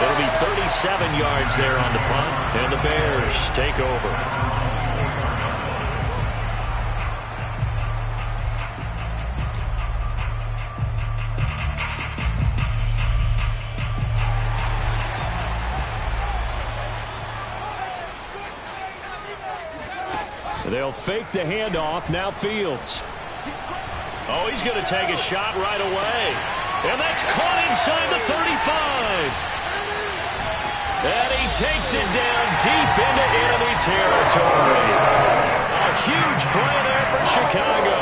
It'll be 37 yards there on the punt, and the Bears take over. They'll fake the handoff. Now Fields. Oh, he's going to take a shot right away. And that's caught inside the 35. And he takes it down deep into enemy territory. A huge play there for Chicago.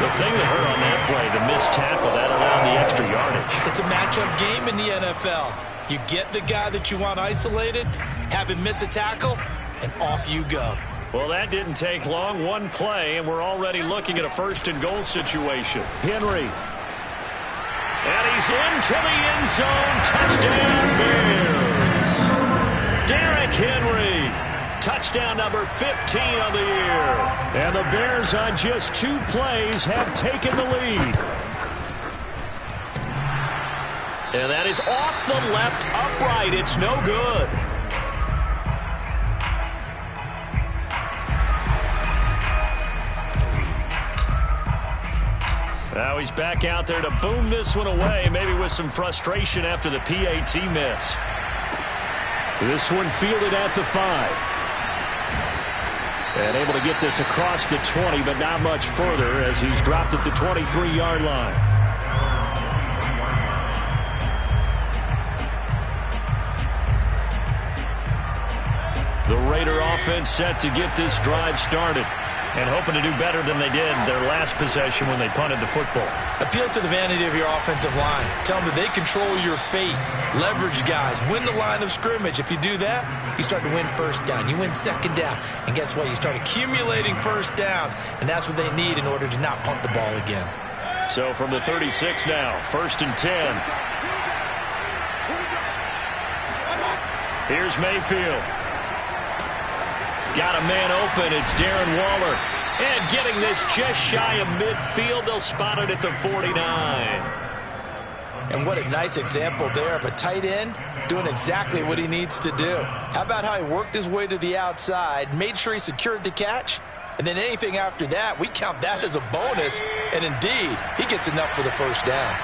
The thing that hurt on that play, the missed tackle, that allowed the extra yardage. It's a matchup game in the NFL. You get the guy that you want isolated, have him miss a tackle, and off you go. Well, that didn't take long. One play, and we're already looking at a first-and-goal situation. Henry. And he's into the end zone. Touchdown, Bears. Derrick Henry. Touchdown number 15 on the year. And the Bears on just 2 plays have taken the lead. And that is off the left upright. It's no good. Now he's back out there to boom this one away, maybe with some frustration after the PAT miss. This one fielded at the 5. And able to get this across the 20, but not much further as he's dropped at the 23-yard line. The Raider offense set to get this drive started, and hoping to do better than they did their last possession when they punted the football. Appeal to the vanity of your offensive line. Tell them that they control your fate. Leverage guys. Win the line of scrimmage. If you do that, you start to win first down. You win second down. And guess what? You start accumulating first downs. And that's what they need in order to not punt the ball again. So from the 36 now, 1st and 10. Here's Mayfield. Got a man open. It's Darren Waller. And getting this just shy of midfield. They'll spot it at the 49. And what a nice example there of a tight end doing exactly what he needs to do. How about how he worked his way to the outside, made sure he secured the catch, and then anything after that, we count that as a bonus. And indeed, he gets enough for the first down.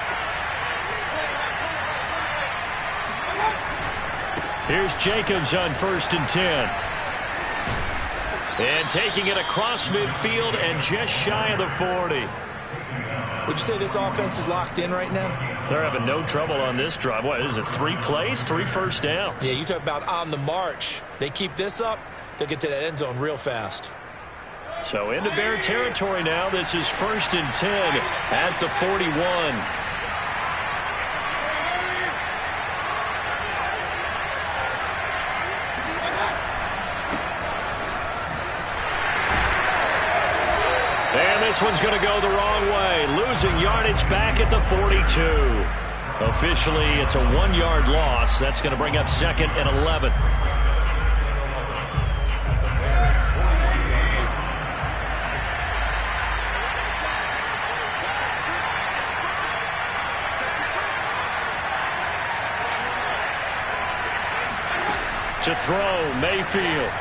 Here's Jacobs on 1st and 10. And taking it across midfield and just shy of the 40. Would you say this offense is locked in right now? They're having no trouble on this drive. What is it, 3 plays, 3 first downs? Yeah, you talk about on the march. They keep this up, they'll get to that end zone real fast. So into Bear territory now. This is 1st and 10 at the 41. And this one's going to go the wrong way. Losing yardage back at the 42. Officially, it's a 1-yard loss. That's going to bring up 2nd and 11. To throw, Mayfield.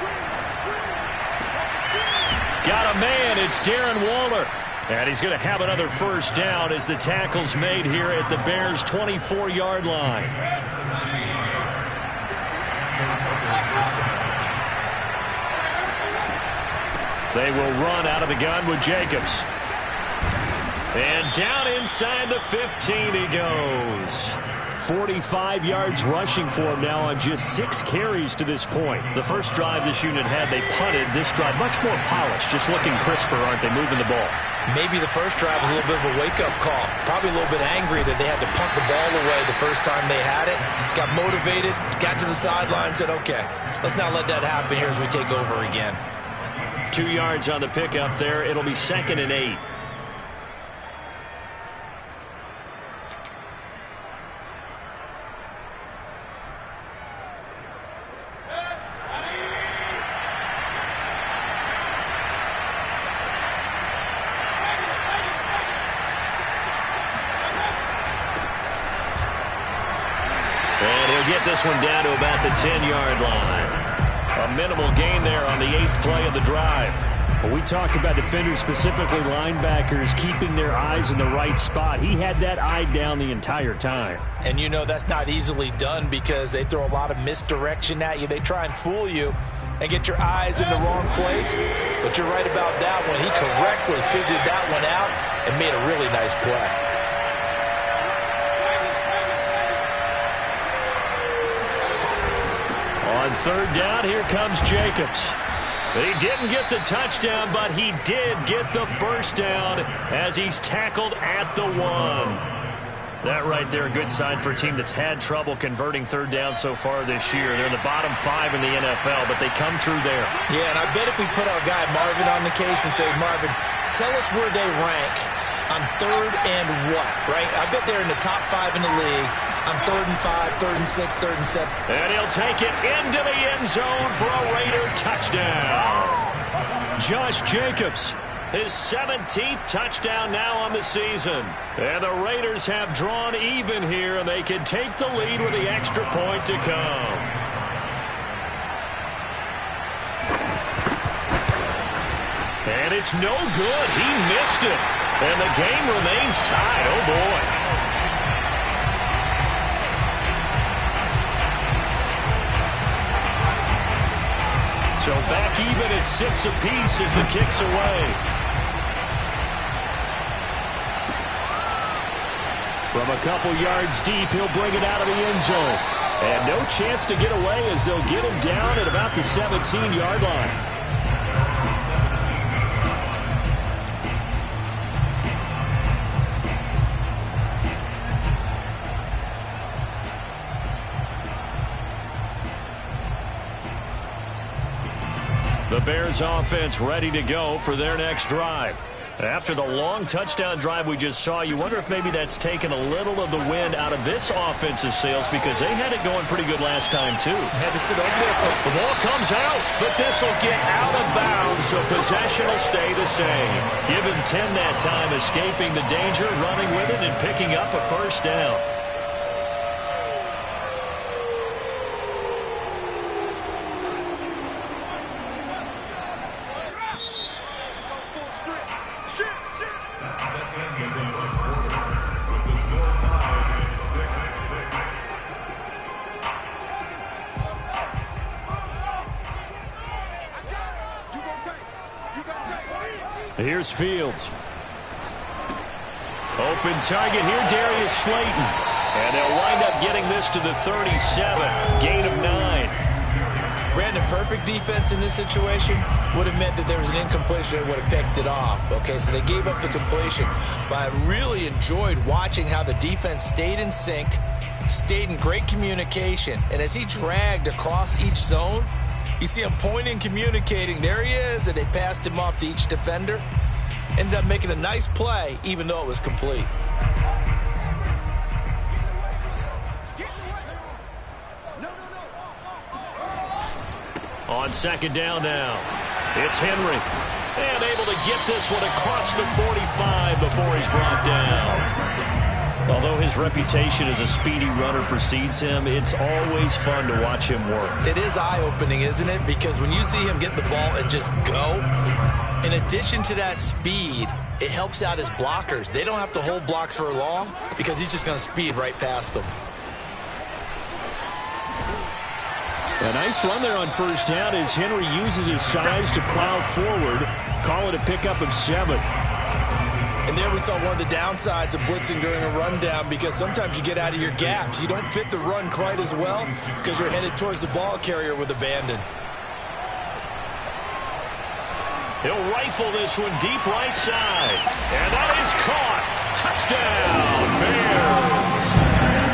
Got a man, it's Darren Waller. And he's going to have another first down as the tackle's made here at the Bears' 24-yard line. They will run out of the gun with Jacobs. And down inside the 15 he goes. 45 yards rushing for him now on just 6 carries to this point. The first drive this unit had, they punted. This drive much more polished, just looking crisper, aren't they, moving the ball? Maybe the first drive was a little bit of a wake-up call. Probably a little bit angry that they had to punt the ball away the first time they had it. Got motivated, got to the sideline, said, okay, let's not let that happen here as we take over again. 2 yards on the pickup there. It'll be 2nd and 8. get this one down to about the 10-yard line. A minimal gain there on the 8th play of the drive. When we talk about defenders, specifically linebackers, keeping their eyes in the right spot, he had that eye down the entire time. And you know that's not easily done because they throw a lot of misdirection at you. They try and fool you and get your eyes in the wrong place. But you're right about that one. He correctly figured that one out and made a really nice play. On 3rd down, here comes Jacobs. He didn't get the touchdown, but he did get the first down as he's tackled at the 1. That right there, a good sign for a team that's had trouble converting 3rd down so far this year. They're in the bottom 5 in the NFL, but they come through there. Yeah, and I bet if we put our guy Marvin on the case and say, Marvin, tell us where they rank on 3rd and what, right? I bet they're in the top 5 in the league on 3rd and 5, 3rd and 6, 3rd and 7. And he'll take it into the end zone for a Raider touchdown. Josh Jacobs, his 17th touchdown now on the season. And the Raiders have drawn even here, and they can take the lead with the extra point to come. And it's no good. He missed it. And the game remains tied. Oh, boy. So back even at 6 apiece as the kick's away. From a couple yards deep, he'll bring it out of the end zone. And no chance to get away as they'll get him down at about the 17-yard line. The Bears offense ready to go for their next drive. After the long touchdown drive we just saw, you wonder if maybe that's taken a little of the wind out of this offensive sails because they had it going pretty good last time, too. Had to sit over there. The ball comes out, but this will get out of bounds, so possession will stay the same. Give him 10 that time, escaping the danger, running with it, and picking up a first down. Here's Fields. Open target here, Darius Slayton. And they'll wind up getting this to the 37. Gain of 9. Brandon, perfect defense in this situation would have meant that there was an incompletion that would have picked it off. Okay, so they gave up the completion. But I really enjoyed watching how the defense stayed in sync, stayed in great communication. And as he dragged across each zone, you see him pointing, communicating. There he is, and they passed him off to each defender. Ended up making a nice play, even though it was complete. On 2nd down now, it's Henry. And able to get this one across the 45 before he's brought down. Although his reputation as a speedy runner precedes him, it's always fun to watch him work. It is eye-opening, isn't it? Because when you see him get the ball and just go, in addition to that speed, it helps out his blockers. They don't have to hold blocks for long because he's just going to speed right past them. A nice run there on 1st down as Henry uses his size to plow forward. Call it a pickup of 7. And there we saw one of the downsides of blitzing during a rundown because sometimes you get out of your gaps. You don't fit the run quite as well because you're headed towards the ball carrier with abandon. He'll rifle this one deep right side. And that is caught. Touchdown, Bears.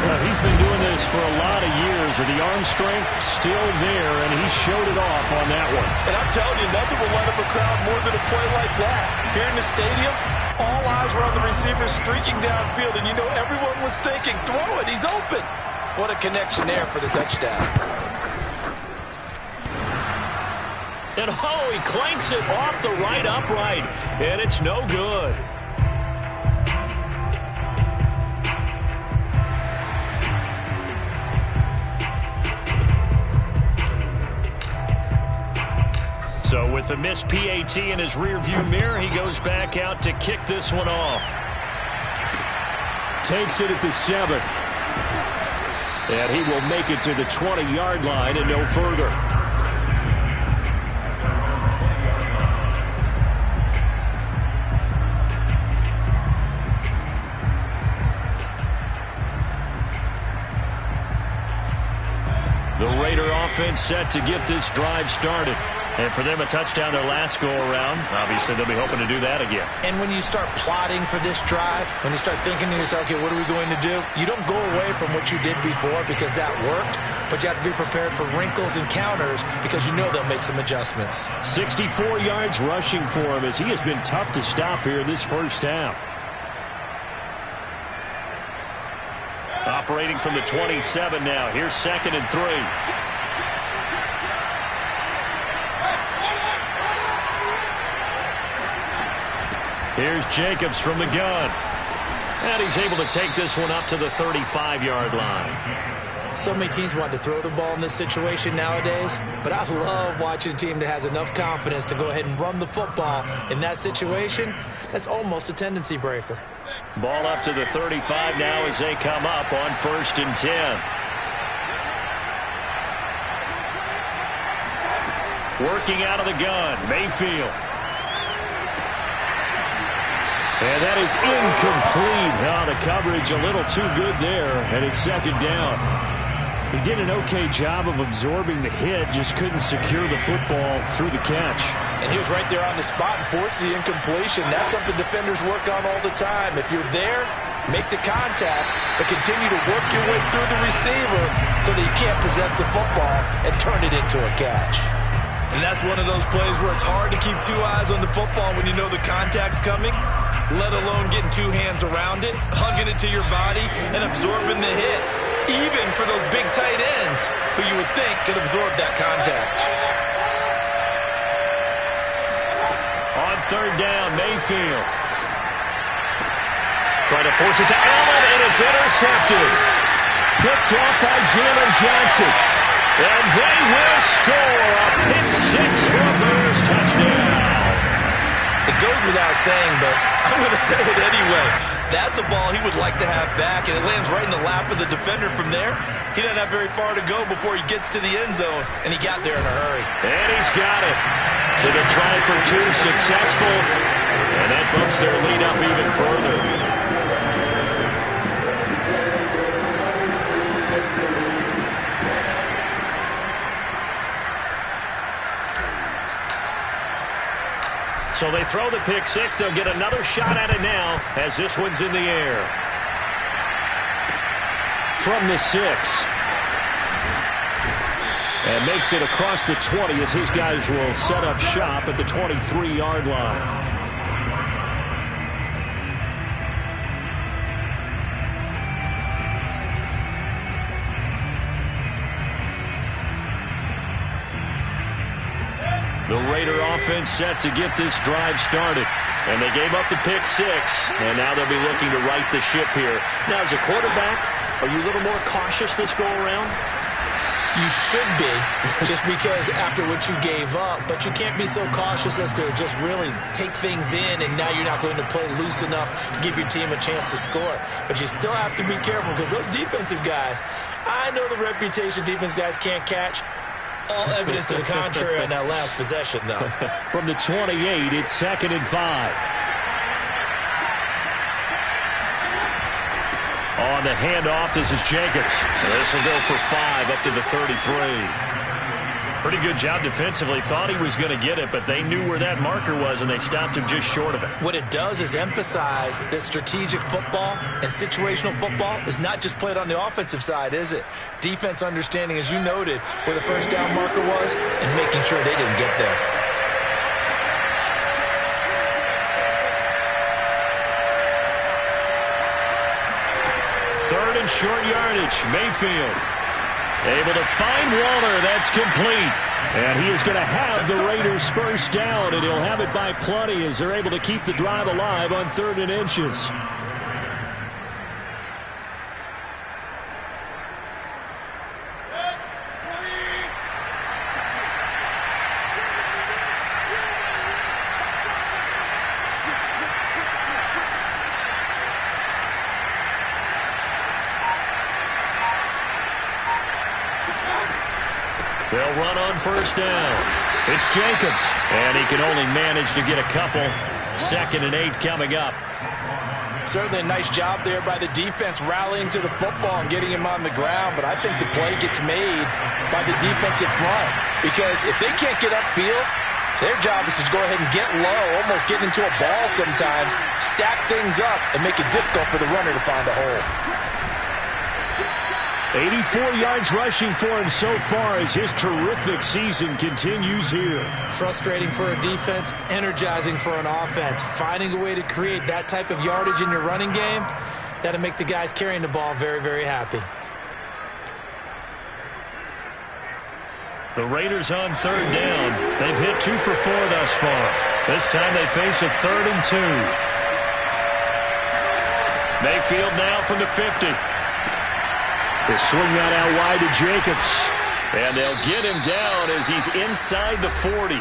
Well, he's been doing this for a lot of years with the arm strength still there, and he showed it off on that one. And I'm telling you, nothing will light up a crowd more than a play like that. Here in the stadium, all eyes were on the receiver streaking downfield, and you know everyone was thinking, throw it, he's open. What a connection there for the touchdown. And oh, he clanks it off the right upright, and it's no good. With a missed PAT in his rearview mirror, he goes back out to kick this one off. Takes it at the 7. And he will make it to the 20-yard line and no further. The Raider offense set to get this drive started. And for them, a touchdown their last go-around. Obviously, they'll be hoping to do that again. And when you start plotting for this drive, when you start thinking to yourself, okay, what are we going to do? You don't go away from what you did before because that worked, but you have to be prepared for wrinkles and counters because you know they'll make some adjustments. 64 yards rushing for him as he has been tough to stop here in this first half. Operating from the 27 now. Here's 2nd and 3. Here's Jacobs from the gun. And he's able to take this one up to the 35-yard line. So many teams want to throw the ball in this situation nowadays, but I love watching a team that has enough confidence to go ahead and run the football in that situation. That's almost a tendency breaker. Ball up to the 35 now as they come up on 1st and 10. Working out of the gun, Mayfield. And that is incomplete. Oh, the coverage a little too good there, and it's 2nd down. He did an okay job of absorbing the hit, just couldn't secure the football through the catch. And he was right there on the spot and forced the incompletion. That's something defenders work on all the time. If you're there, make the contact, but continue to work your way through the receiver so that you can't possess the football and turn it into a catch. And that's one of those plays where it's hard to keep 2 eyes on the football when you know the contact's coming, let alone getting 2 hands around it, hugging it to your body, and absorbing the hit, even for those big tight ends who you would think could absorb that contact. On 3rd down, Mayfield. Trying to force it to Allen, and it's intercepted. Picked off by Jalen Johnson. And they will score a pick-6 for a Bears touchdown. It goes without saying, but I'm going to say it anyway. That's a ball he would like to have back, and it lands right in the lap of the defender from there. He doesn't have very far to go before he gets to the end zone, and he got there in a hurry. And he's got it. So the try for 2 successful, and that bumps their lead up even further. So they throw the pick-6. They'll get another shot at it now as this one's in the air. From the 6. And makes it across the 20 as his guys will set up shop at the 23-yard line. The Raider offense set to get this drive started. And they gave up the pick-6, and now they'll be looking to right the ship here. Now, as a quarterback, are you a little more cautious this go-around? You should be, just because after what you gave up, but you can't be so cautious as to just really take things in, and now you're not going to play loose enough to give your team a chance to score. But you still have to be careful because those defensive guys, I know the reputation defense guys can't catch. All evidence to the contrary on that last possession, though. From the 28, it's 2nd and 5. On the handoff, this is Jacobs. This will go for 5 up to the 33. Pretty good job defensively. Thought he was going to get it, but they knew where that marker was, and they stopped him just short of it. What it does is emphasize that strategic football and situational football is not just played on the offensive side, is it? Defense understanding, as you noted, where the first down marker was and making sure they didn't get there. Third and short yardage. Mayfield able to find Waller. That's complete. And he is going to have the Raiders first down, and he'll have it by plenty as they're able to keep the drive alive on 3rd and inches. They'll run on first down. It's Jacobs, and he can only manage to get a couple. 2nd and 8 coming up. Certainly a nice job there by the defense rallying to the football and getting him on the ground, but I think the play gets made by the defensive front because if they can't get upfield, their job is to go ahead and get low, almost get into a ball sometimes, stack things up, and make it difficult for the runner to find a hole. 84 yards rushing for him so far as his terrific season continues here. Frustrating for a defense, energizing for an offense. Finding a way to create that type of yardage in your running game, that'll make the guys carrying the ball very, very happy. The Raiders on 3rd down. They've hit 2 for 4 thus far. This time they face a 3rd and 2. Mayfield now from the 50. They swing that out wide to Jacobs. And they'll get him down as he's inside the 40.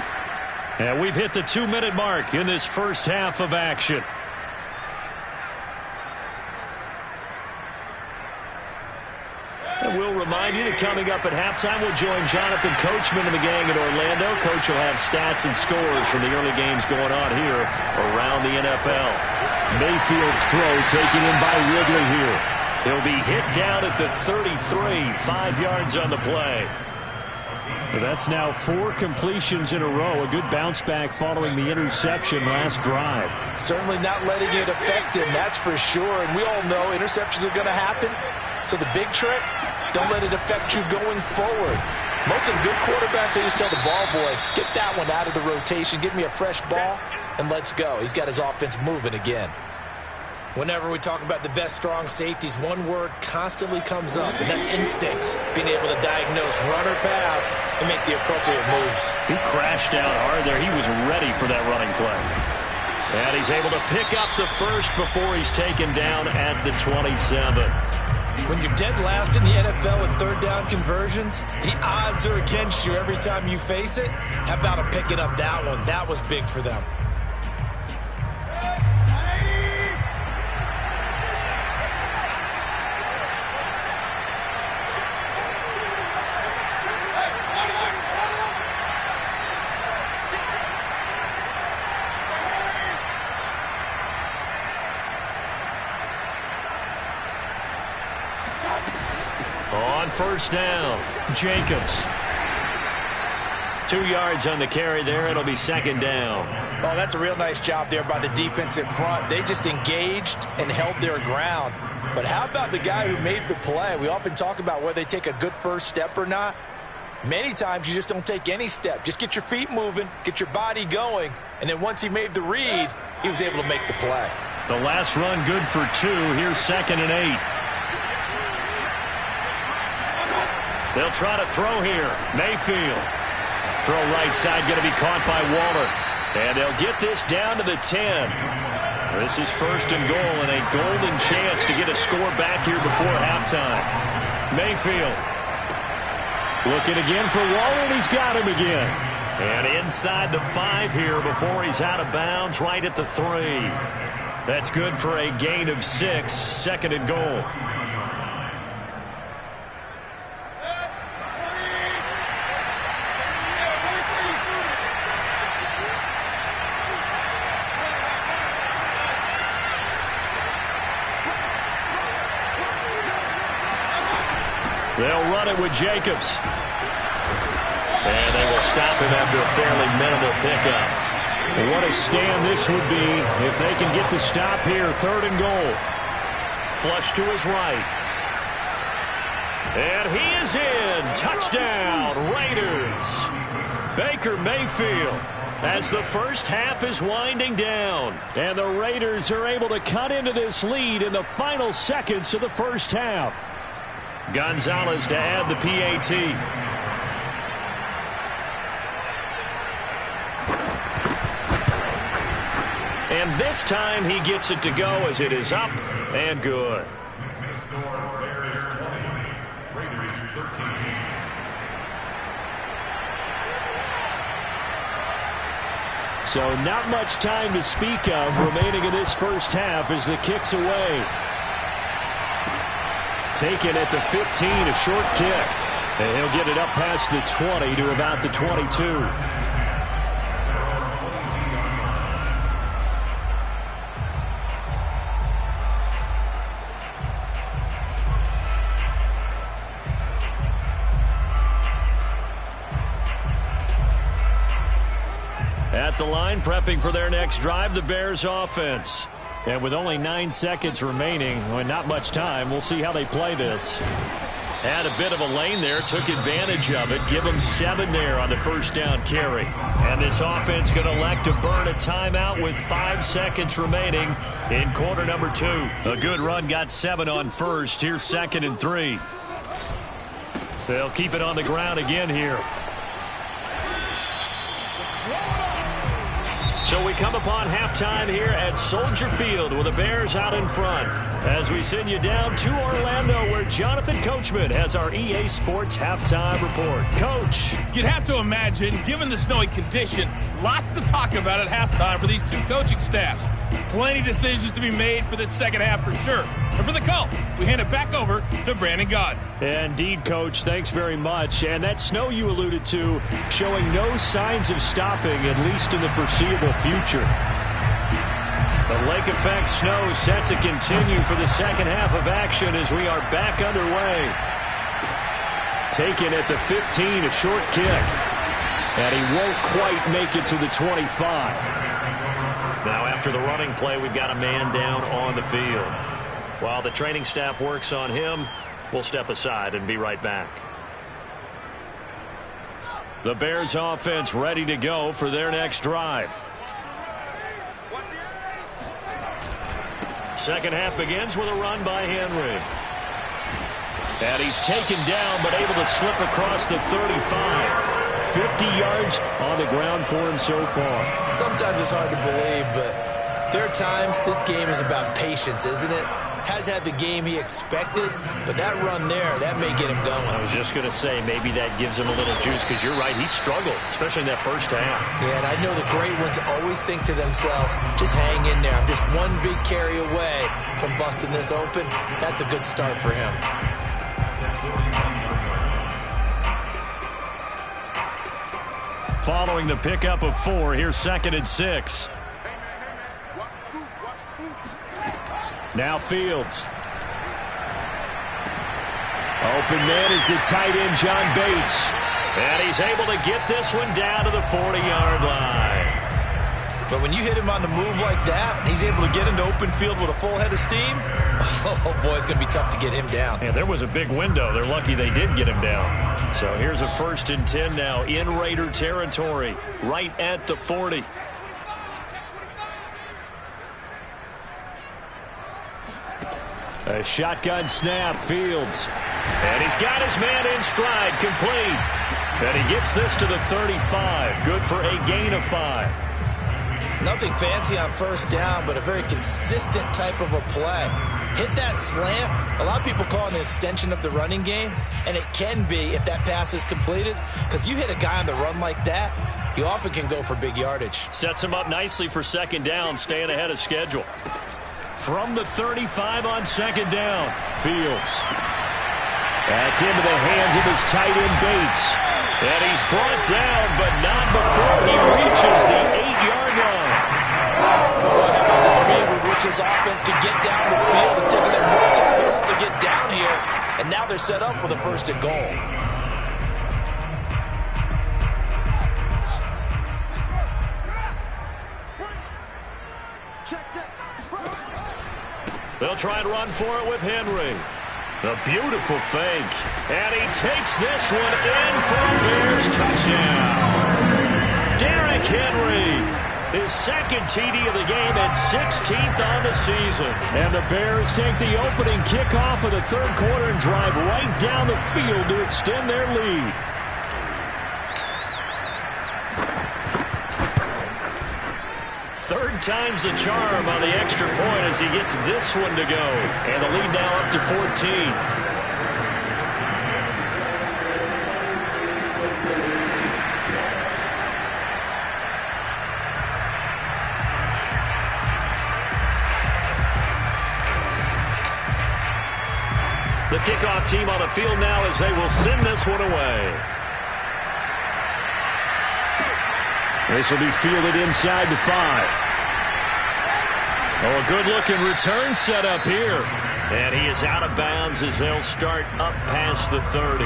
And we've hit the 2-minute mark in this first half of action. And we'll remind you that coming up at halftime, we'll join Jonathan Coachman and the gang in Orlando. Coach will have stats and scores from the early games going on here around the NFL. Mayfield's throw taken in by Ridley here. He'll be hit down at the 33, 5 yards on the play. That's now 4 completions in a row. A good bounce back following the interception last drive. Certainly not letting it affect him, that's for sure. And we all know interceptions are going to happen. So the big trick, don't let it affect you going forward. Most of the good quarterbacks, they just tell the ball boy, get that one out of the rotation, give me a fresh ball, and let's go. He's got his offense moving again. Whenever we talk about the best strong safeties, one word constantly comes up, and that's instincts. Being able to diagnose run or pass and make the appropriate moves. He crashed out hard there. He was ready for that running play. And he's able to pick up the first before he's taken down at the 27. When you're dead last in the NFL in 3rd down conversions, the odds are against you every time you face it. How about him picking up that one? That was big for them. On first down, Jacobs. 2 yards on the carry there. It'll be 2nd down. Oh, that's a real nice job there by the defensive front. They just engaged and held their ground. But how about the guy who made the play? We often talk about whether they take a good first step or not. Many times you just don't take any step. Just get your feet moving, get your body going, and then once he made the read, he was able to make the play. The last run good for 2. Here's 2nd and 8. They'll try to throw here. Mayfield. Throw right side, going to be caught by Waller. And they'll get this down to the 10. This is 1st and goal and a golden chance to get a score back here before halftime. Mayfield. Looking again for Waller, and he's got him again. And inside the 5 here before he's out of bounds, right at the 3. That's good for a gain of 6. 2nd and goal. They'll run it with Jacobs. And they will stop him after a fairly minimal pickup. What a stand this would be if they can get the stop here. 3rd and goal. Flush to his right. And he is in. Touchdown, Raiders. Baker Mayfield as the first half is winding down. And the Raiders are able to cut into this lead in the final seconds of the first half. Gonzalez to add the PAT. And this time he gets it to go as it is up and good. So not much time to speak of remaining in this first half as the kick's away. Taken at the 15, a short kick. And he'll get it up past the 20 to about the 22. At the line, prepping for their next drive, the Bears offense. And with only 9 seconds remaining, and not much time, we'll see how they play this. Had a bit of a lane there, took advantage of it. Give them 7 there on the first down carry. And this offense going to elect to burn a timeout with 5 seconds remaining in quarter number 2. A good run, got 7 on first. Here's 2nd and 3. They'll keep it on the ground again here. So we come upon halftime here at Soldier Field with the Bears out in front. As we send you down to Orlando where Jonathan Coachman has our EA Sports halftime report. Coach. You'd have to imagine, given the snowy condition, lots to talk about at halftime for these two coaching staffs. Plenty of decisions to be made for this second half for sure. And for the call, we hand it back over to Brandon Gaudin. Indeed, Coach. Thanks very much. And that snow you alluded to showing no signs of stopping, at least in the foreseeable future. The lake effect snow set to continue for the second half of action as we are back underway. Taken at the 15, a short kick. And he won't quite make it to the 25. Now after the running play, we've got a man down on the field. While the training staff works on him, we'll step aside and be right back. The Bears offense ready to go for their next drive. Second half begins with a run by Henry. And he's taken down but able to slip across the 35. 50 yards on the ground for him so far. Sometimes it's hard to believe, but there are times this game is about patience, isn't it? Has had the game he expected, but that run there, that may get him going. I was just going to say, maybe that gives him a little juice, because you're right, he struggled, especially in that first half. Yeah, and I know the great ones always think to themselves, just hang in there. I'm just one big carry away from busting this open. That's a good start for him. Following the pickup of 4, here's 2nd and 6. Now Fields. Open man is the tight end, John Bates. And he's able to get this one down to the 40-yard line. But when you hit him on the move like that, and he's able to get into open field with a full head of steam, oh boy, it's going to be tough to get him down. Yeah, there was a big window. They're lucky they did get him down. So here's a 1st and 10 now in Raider territory, right at the 40. A shotgun snap, Fields. And he's got his man in stride, complete. And he gets this to the 35. Good for a gain of 5. Nothing fancy on first down, but a very consistent type of a play. Hit that slant. A lot of people call it an extension of the running game, and it can be if that pass is completed, because you hit a guy on the run like that, you often can go for big yardage. Sets him up nicely for 2nd down, staying ahead of schedule. From the 35 on 2nd down, Fields. That's into the hands of his tight end, Bates. And he's brought down, but not before he reaches the 8-yard line. The speed with which his offense could get down the field is taking them more time to get down here. And now they're set up with a 1st and goal. They'll try and run for it with Henry. A beautiful fake. And he takes this one in for a Bears touchdown. Derrick Henry, his 2nd TD of the game and 16th on the season. And the Bears take the opening kickoff of the 3rd quarter and drive right down the field to extend their lead. Third time's the charm on the extra point as he gets this one to go. And the lead now up to 14. The kickoff team on the field now as they will send this one away. This will be fielded inside the 5. Oh, a good-looking return set up here. And he is out of bounds as they'll start up past the 30.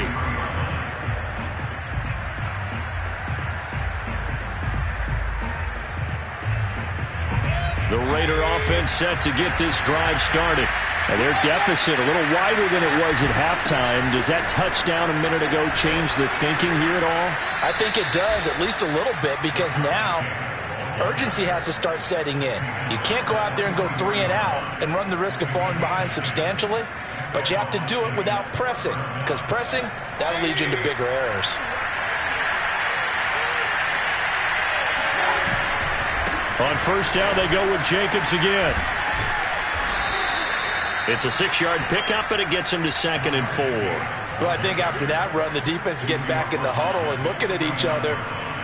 The Raider offense set to get this drive started. And their deficit a little wider than it was at halftime. Does that touchdown a minute ago change the thinking here at all? I think it does, at least a little bit, because now urgency has to start setting in. You can't go out there and go 3 and out and run the risk of falling behind substantially, but you have to do it without pressing, because pressing, that'll lead you into bigger errors. On first down, they go with Jacobs again. It's a 6-yard pickup, and it gets him to 2nd and 4. Well, I think after that run, the defense is getting back in the huddle and looking at each other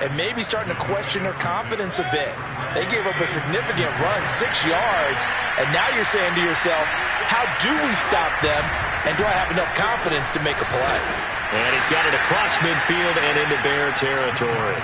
and maybe starting to question their confidence a bit. They gave up a significant run, 6 yards, and now you're saying to yourself, how do we stop them, and do I have enough confidence to make a play? And he's got it across midfield and into Bear territory.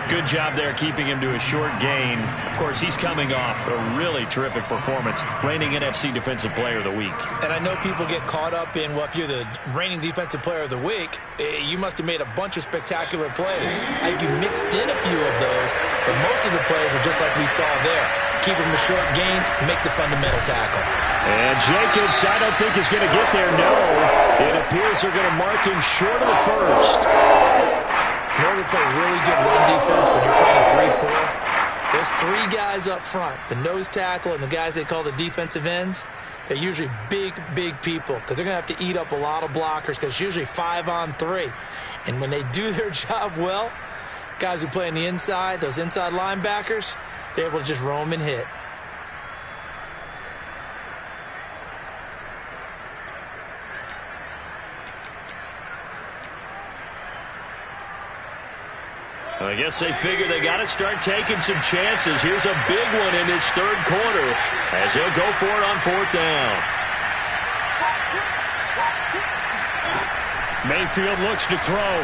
Good job there keeping him to a short gain. Of course, he's coming off a really terrific performance, reigning NFC Defensive Player of the Week. And I know people get caught up in, well, if you're the reigning Defensive Player of the Week, you must have made a bunch of spectacular plays. I think you mixed in a few of those, but most of the plays are just like we saw there. Keep them to short gains, make the fundamental tackle. And Jacobs, I don't think is going to get there, no. It appears they're going to mark him short of the first. In order to play really good run defense when you're playing a 3-4, there's 3 guys up front, the nose tackle and the guys they call the defensive ends. They're usually big, big people because they're going to have to eat up a lot of blockers because it's usually 5-on-3. And when they do their job well, guys who play on the inside, those inside linebackers, they're able to just roam and hit. I guess they figure they got to start taking some chances. Here's a big one in this third quarter as he'll go for it on 4th down. Mayfield looks to throw.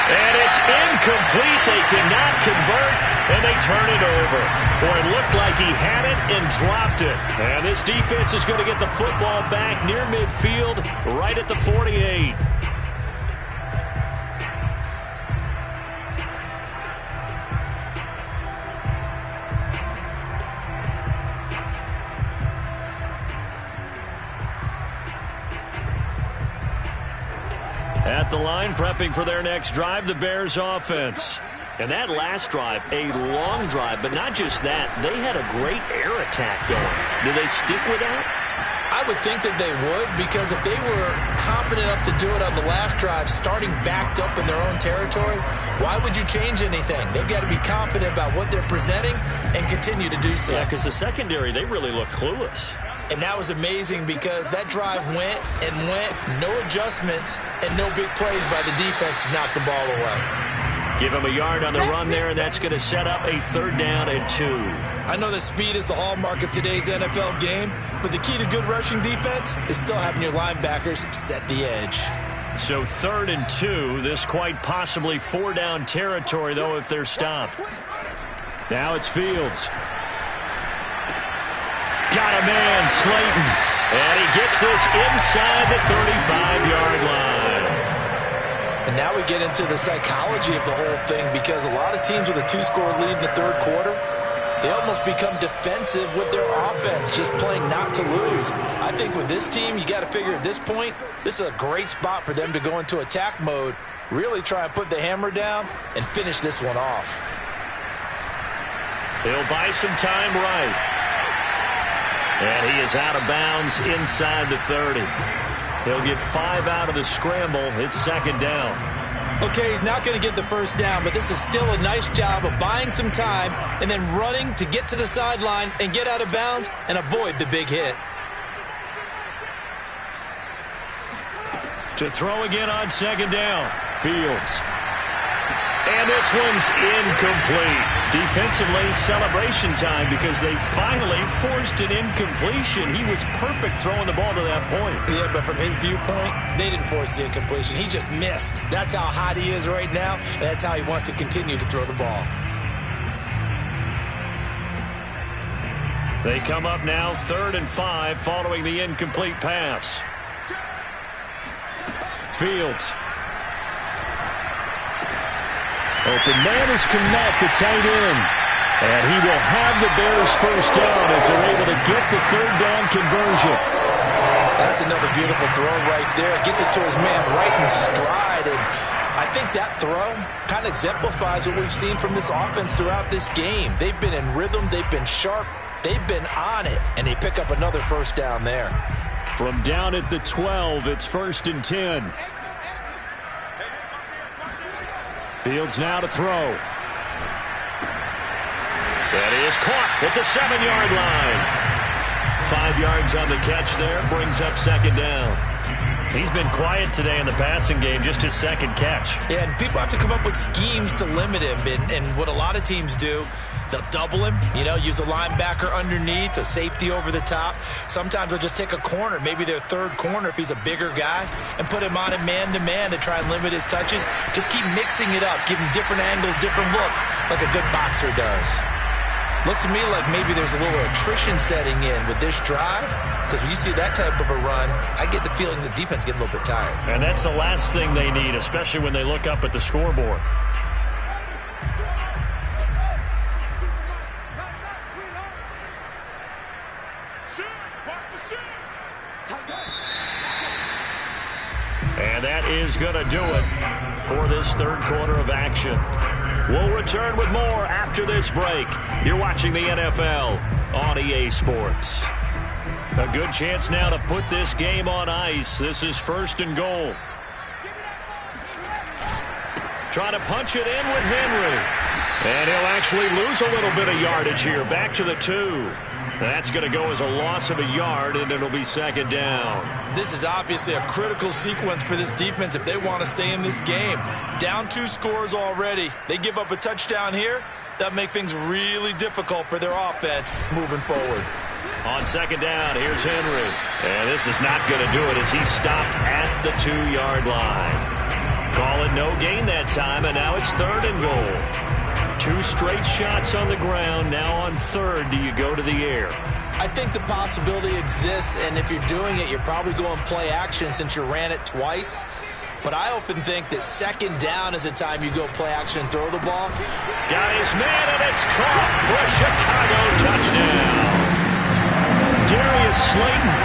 And it's incomplete. They cannot convert, and they turn it over. Boy, it looked like he had it and dropped it. And this defense is going to get the football back near midfield, right at the 48. At the line, prepping for their next drive, the Bears offense. And that last drive, a long drive, but not just that. They had a great air attack going. Do they stick with that? I would think that they would, because if they were confident enough to do it on the last drive, starting backed up in their own territory, why would you change anything? They've got to be confident about what they're presenting and continue to do so. Yeah, because the secondary, they really look clueless. And that was amazing because that drive went and went, no adjustments, and no big plays by the defense to knock the ball away. Give him a yard on the run there, and that's going to set up a 3rd down and 2. I know that speed is the hallmark of today's NFL game, but the key to good rushing defense is still having your linebackers set the edge. So 3rd and 2, this quite possibly 4-down territory, though, if they're stopped. Now it's Fields. Got a man, Slayton. And he gets this inside the 35-yard line. And now we get into the psychology of the whole thing, because a lot of teams with a 2-score lead in the 3rd quarter, they almost become defensive with their offense, just playing not to lose. I think with this team, you got to figure at this point, this is a great spot for them to go into attack mode, really try and put the hammer down and finish this one off. He'll buy some time right. And he is out of bounds inside the 30. He'll get 5 out of the scramble. It's 2nd down. Okay, he's not going to get the first down, but this is still a nice job of buying some time and then running to get to the sideline and get out of bounds and avoid the big hit. To throw again on 2nd down. Fields. And this one's incomplete. Defensively, celebration time because they finally forced an incompletion. He was perfect throwing the ball to that point. Yeah, but from his viewpoint, they didn't force the incompletion. He just missed. That's how hot he is right now, and that's how he wants to continue to throw the ball. They come up now 3rd and 5 following the incomplete pass. Fields. Open man is Kmet, the tight end. And he will have the Bears first down as they're able to get the 3rd down conversion. That's another beautiful throw right there. Gets it to his man right in stride. And I think that throw kind of exemplifies what we've seen from this offense throughout this game. They've been in rhythm. They've been sharp. They've been on it. And they pick up another first down there. From down at the 12, it's 1st and 10. Fields now to throw. That is caught at the 7-yard line. 5 yards on the catch there, brings up 2nd down. He's been quiet today in the passing game, just his 2nd catch. Yeah, and people have to come up with schemes to limit him. And what a lot of teams do, they'll double him, use a linebacker underneath, a safety over the top. Sometimes they'll just take a corner, maybe their 3rd corner if he's a bigger guy, and put him on a man-to-man to try and limit his touches. Just keep mixing it up, give him different angles, different looks, like a good boxer does. Looks to me like maybe there's a little attrition setting in with this drive, because when you see that type of a run, I get the feeling the defense getting a little bit tired. And that's the last thing they need, especially when they look up at the scoreboard. And that is going to do it for this 3rd quarter of action. We'll return with more after this break. You're watching the NFL on EA Sports. A good chance now to put this game on ice. This is 1st and goal. Trying to punch it in with Henry. And he'll actually lose a little bit of yardage here. Back to the 2. That's going to go as a loss of a yard, and it'll be 2nd down. This is obviously a critical sequence for this defense if they want to stay in this game. Down 2 scores already. They give up a touchdown here. That make things really difficult for their offense moving forward. On 2nd down, here's Henry. And this is not going to do it as he stopped at the 2-yard line. Call it no gain that time, and now it's 3rd and goal. 2 straight shots on the ground. Now on 3rd, do you go to the air? I think the possibility exists, and if you're doing it, you're probably going play action since you ran it twice. But I often think that 2nd down is the time you go play action and throw the ball. Got his man, and it's caught for a Chicago touchdown. Darius Slayton,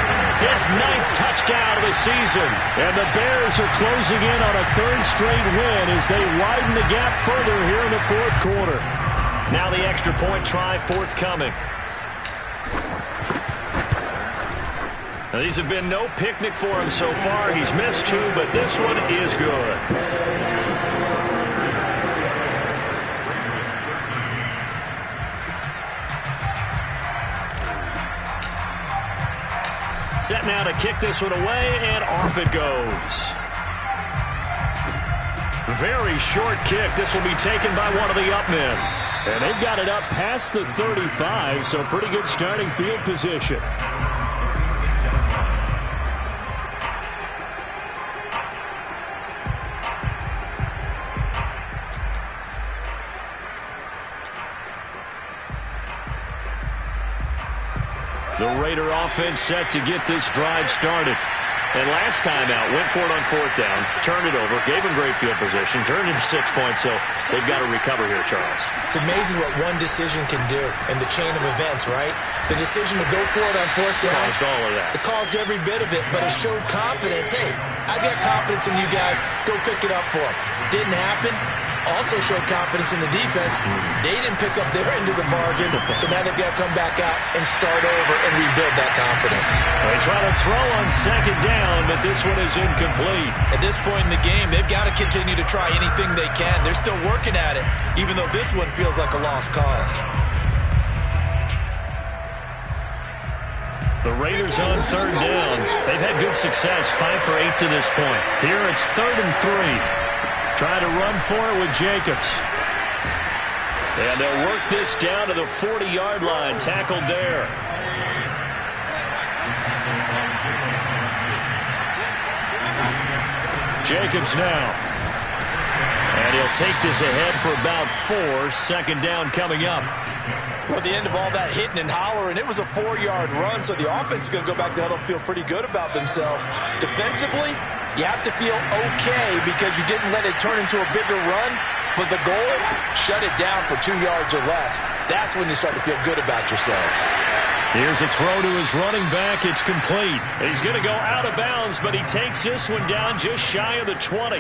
his 9th touchdown of the season. And the Bears are closing in on a 3rd straight win as they widen the gap further here in the 4th quarter. Now the extra point try forthcoming. Now, these have been no picnic for him so far. He's missed 2, but this one is good. Set now to kick this one away, and off it goes. Very short kick. This will be taken by one of the up men. And they've got it up past the 35, so pretty good starting field position. The Raider offense set to get this drive started. And last time out, went for it on 4th down, turned it over, gave him great field position, turned into 6 points, so they've got to recover here, Charles. It's amazing what one decision can do in the chain of events, right? The decision to go for it on 4th down. Caused all of that. It caused every bit of it, but it showed confidence. Hey, I've got confidence in you guys. Go pick it up for them. Didn't happen. Also showed confidence in the defense. They didn't pick up their end of the bargain, so now they've got to come back out and start over and rebuild that confidence. They try to throw on 2nd down, but this one is incomplete. At this point in the game, they've got to continue to try anything they can. They're still working at it, even though this one feels like a lost cause. The Raiders on 3rd down. They've had good success, 5 for 8 to this point. Here it's 3rd and 3. Trying to run for it with Jacobs. And they'll work this down to the 40-yard line. Tackled there. Jacobs now. And he'll take this ahead for about 4. Second down coming up. Well, at the end of all that hitting and hollering, it was a 4-yard run, so the offense is going to go back there and feel pretty good about themselves. Defensively, you have to feel okay because you didn't let it turn into a bigger run, but the goal, shut it down for 2 yards or less. That's when you start to feel good about yourselves. Here's a throw to his running back. It's complete. He's going to go out of bounds, but he takes this one down just shy of the 20.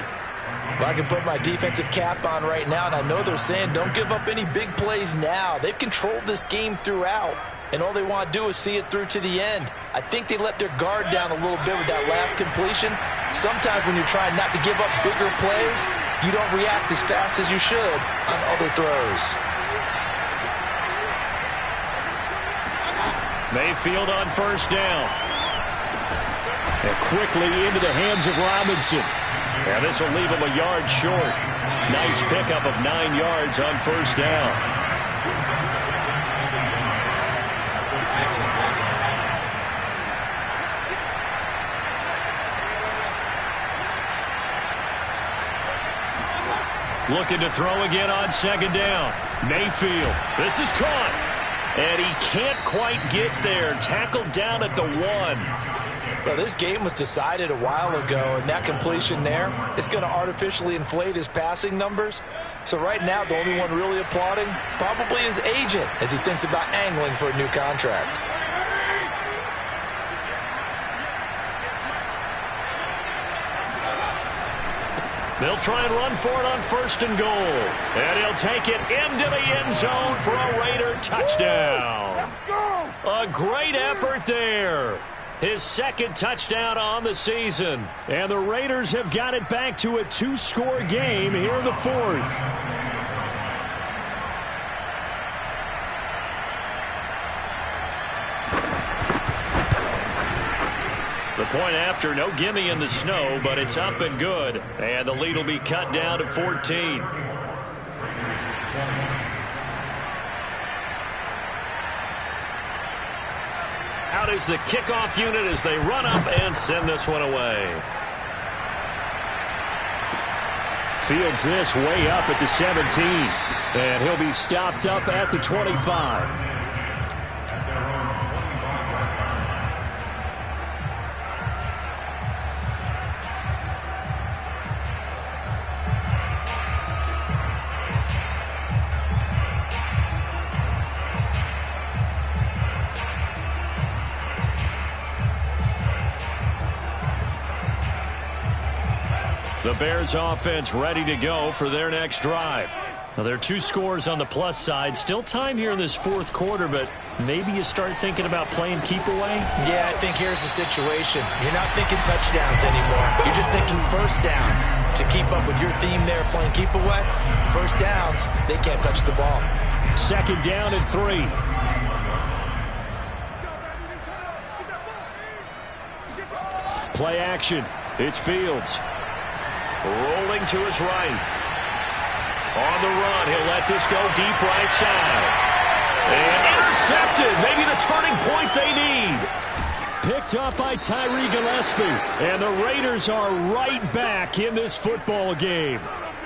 Well, I can put my defensive cap on right now, and I know they're saying don't give up any big plays now. They've controlled this game throughout, and all they want to do is see it through to the end. I think they let their guard down a little bit with that last completion. Sometimes when you're trying not to give up bigger plays, you don't react as fast as you should on other throws. Mayfield on first down. And quickly into the hands of Robinson. And this will leave him a yard short. Nice pickup of 9 yards on first down. Looking to throw again on second down. Mayfield. This is caught. And he can't quite get there. Tackled down at the 1. Well, this game was decided a while ago, and that completion there is going to artificially inflate his passing numbers. So right now, the only one really applauding probably his agent as he thinks about angling for a new contract. They'll try and run for it on first and goal. And he'll take it into the end zone for a Raider touchdown. Let's go! A great effort there. His second touchdown on the season. And the Raiders have got it back to a 2-score game here in the 4th. The point after, no gimme in the snow, but it's up and good. And the lead will be cut down to 14. Out is the kickoff unit as they run up and send this one away. Fields this way up at the 17. And he'll be stopped up at the 25. The Bears offense ready to go for their next drive. Now, there are 2 scores on the plus side. Still time here in this 4th quarter, but maybe you start thinking about playing keep away? Yeah, I think here's the situation. You're not thinking touchdowns anymore. You're just thinking first downs. To keep up with your theme there, playing keep away, first downs, they can't touch the ball. Second down and 3. Play action. It's Fields. Rolling to his right. On the run, he'll let this go deep right side. And intercepted. Maybe the turning point they need. Picked up by Tyree Gillespie. And the Raiders are right back in this football game.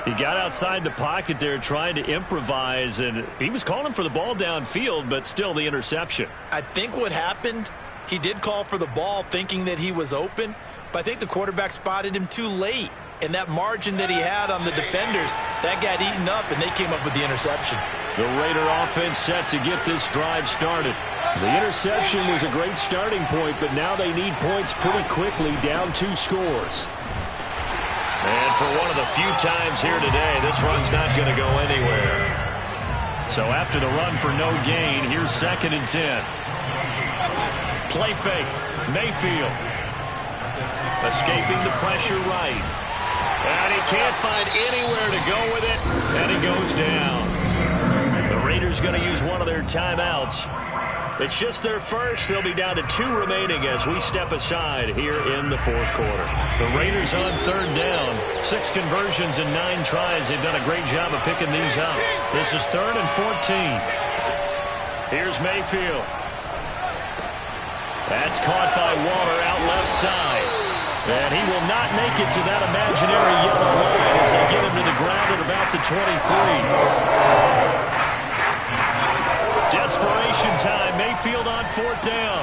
He got outside the pocket there trying to improvise, and he was calling for the ball downfield, but still the interception. I think what happened, he did call for the ball thinking that he was open, but I think the quarterback spotted him too late. And that margin that he had on the defenders, that got eaten up, and they came up with the interception. The Raider offense set to get this drive started. The interception was a great starting point, but now they need points pretty quickly, down 2 scores. And for one of the few times here today, this run's not going to go anywhere. So after the run for no gain, here's 2nd and 10. Play fake. Mayfield. Escaping the pressure right. And he can't find anywhere to go with it, and he goes down. The Raiders going to use one of their timeouts. It's just their first. They'll be down to 2 remaining as we step aside here in the fourth quarter. The Raiders on third down. 6 conversions and 9 tries. They've done a great job of picking these up. This is 3rd and 14. Here's Mayfield. That's caught by Waller out left side. And he will not make it to that imaginary yellow line as they get him to the ground at about the 23. Desperation time. Mayfield on 4th down.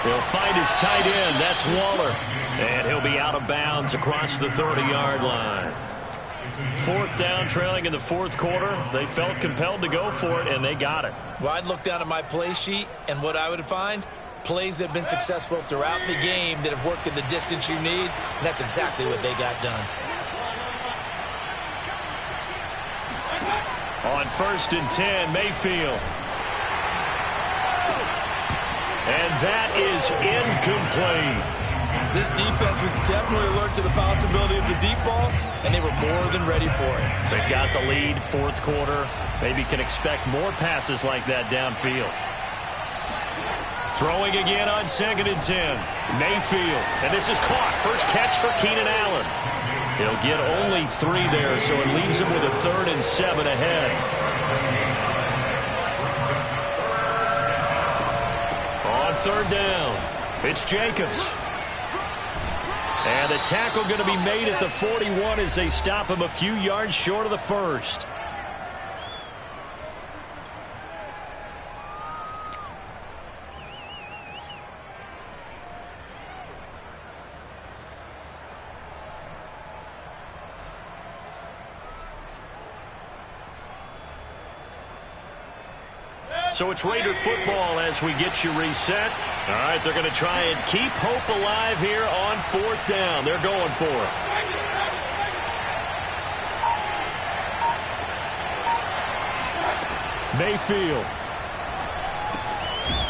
He'll find his tight end. That's Waller. And he'll be out of bounds across the 30-yard line. 4th down, trailing in the fourth quarter. They felt compelled to go for it, and they got it. Well, I'd look down at my play sheet, and what I would find, plays that have been successful throughout the game that have worked in the distance you need, and that's exactly what they got done. On 1st and 10, Mayfield. And that is incomplete. This defense was definitely alert to the possibility of the deep ball, and they were more than ready for it. They've got the lead, fourth quarter. Maybe can expect more passes like that downfield. Throwing again on 2nd and 10. Mayfield. And this is caught. First catch for Keenan Allen. He'll get only 3 there, so it leaves him with a 3rd and 7 ahead. On 3rd down, it's Jacobs. And the tackle going to be made at the 41 as they stop him a few yards short of the first. So it's Raider football as we get you reset. All right, they're going to try and keep hope alive here on 4th down. They're going for it. Mayfield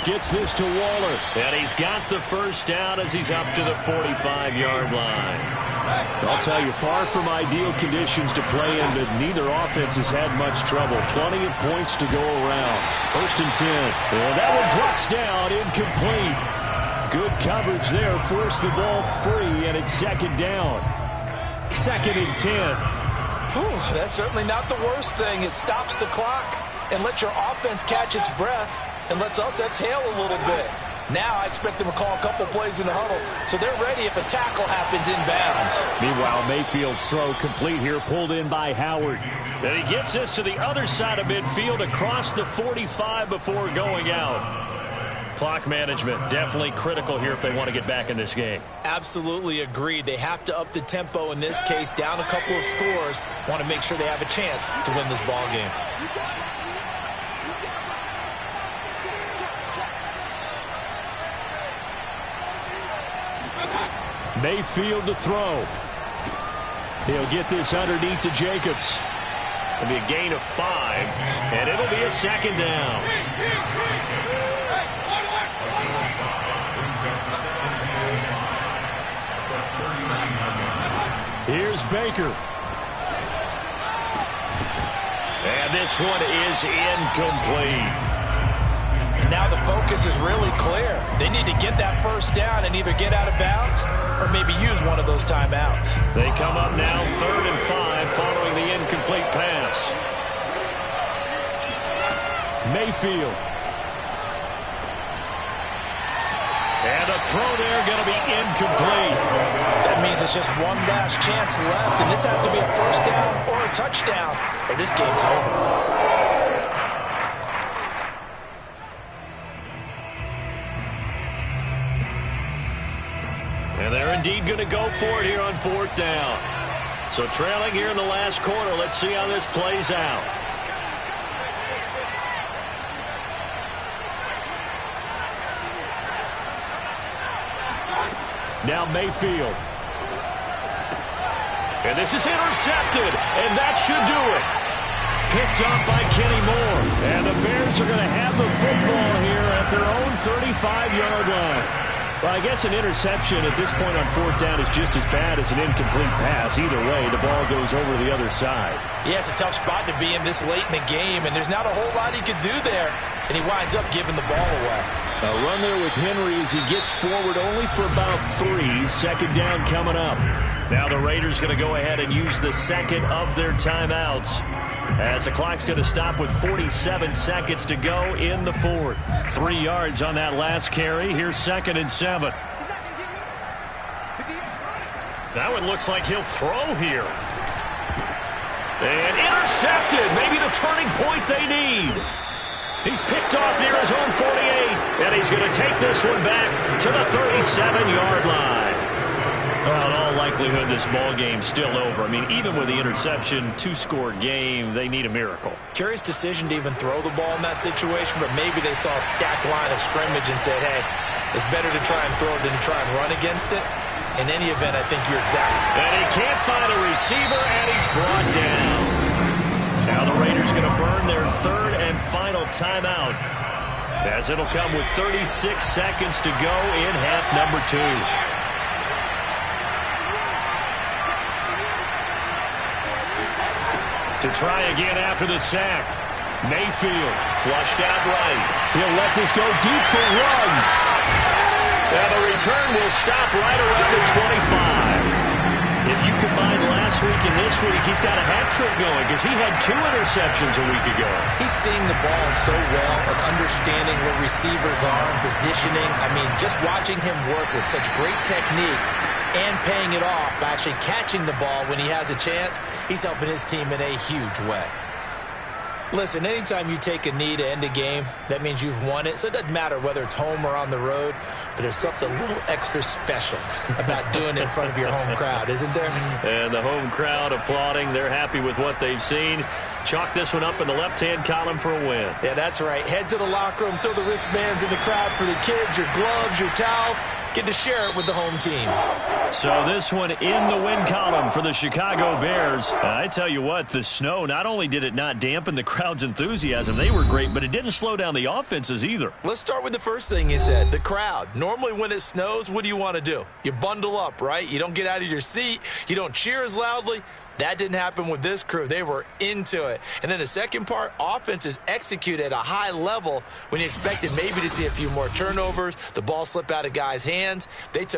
gets this to Waller. And he's got the first down as he's up to the 45-yard line. I'll tell you, far from ideal conditions to play in, but neither offense has had much trouble. Plenty of points to go around. 1st and 10. And that one drops down, incomplete. Good coverage there. Forced the ball free, and it's 2nd down. 2nd and 10. Whew, that's certainly not the worst thing. It stops the clock and lets your offense catch its breath and lets us exhale a little bit. Now I expect them to call a couple plays in the huddle, so they're ready if a tackle happens inbounds. Meanwhile, Mayfield's throw complete here, pulled in by Howard. And he gets this to the other side of midfield across the 45 before going out. Clock management definitely critical here if they want to get back in this game. Absolutely agreed. They have to up the tempo in this case, down a couple of scores. Want to make sure they have a chance to win this ball game. Mayfield to throw. He'll get this underneath to Jacobs. It'll be a gain of 5, and it'll be a 2nd down. Here's Baker. And this one is incomplete. Now the focus is really clear. They need to get that first down and either get out of bounds or maybe use one of those timeouts. They come up now 3rd and 5 following the incomplete pass. Mayfield. And a throw there going to be incomplete. That means it's just one last chance left, and this has to be a first down or a touchdown, or this game's over. And they're indeed going to go for it here on 4th down. So trailing here in the last quarter. Let's see how this plays out. Now Mayfield. And this is intercepted. And that should do it. Picked up by Kenny Moore. And the Bears are going to have the football here at their own 35-yard line. Well, I guess an interception at this point on 4th down is just as bad as an incomplete pass. Either way, the ball goes over to the other side. Yeah, it's a tough spot to be in this late in the game, and there's not a whole lot he could do there, and he winds up giving the ball away. A run there with Henry as he gets forward only for about 3. 2nd down coming up. Now the Raiders going to go ahead and use the second of their timeouts, as the clock's going to stop with 47 seconds to go in the 4th. 3 yards on that last carry. Here's 2nd and 7. That one looks like he'll throw here. And intercepted. Maybe the turning point they need. He's picked off near his own 48, and he's going to take this one back to the 37-yard line. Well, in all likelihood, this ball game's still over. I mean, even with the interception, 2-score game, they need a miracle. Curious decision to even throw the ball in that situation, but maybe they saw a stacked line of scrimmage and said, hey, it's better to try and throw it than to try and run against it. In any event, I think you're exactly right. And he can't find a receiver, and he's brought down. Now the Raiders going to burn their 3rd and final timeout, as it'll come with 36 seconds to go in half number 2. To try again after the sack. Mayfield flushed out right. He'll let this go deep for Ruggs. And the return will stop right around the 25. If you combine last week and this week, he's got a hat trick going because he had 2 interceptions a week ago. He's seeing the ball so well and understanding where receivers are and positioning. I mean, just watching him work with such great technique and paying it off by actually catching the ball when he has a chance, he's helping his team in a huge way. Listen, anytime you take a knee to end a game, that means you've won it. So it doesn't matter whether it's home or on the road, but there's something a little extra special about doing it in front of your home crowd, isn't there? And the home crowd applauding. They're happy with what they've seen. Chalk this one up in the left-hand column for a win. Yeah, that's right. Head to the locker room, throw the wristbands in the crowd for the kids, your gloves, your towels. Get to share it with the home team. So this one in the win column for the Chicago Bears. I tell you what, the snow, not only did it not dampen the crowd's enthusiasm, they were great, but it didn't slow down the offenses either. Let's start with the first thing you said, the crowd. Normally when it snows, what do you want to do? You bundle up, right? You don't get out of your seat. You don't cheer as loudly. That didn't happen with this crew. They were into it. And then the second part, offenses execute at a high level when you expected maybe to see a few more turnovers, the ball slip out of guys' hands. They took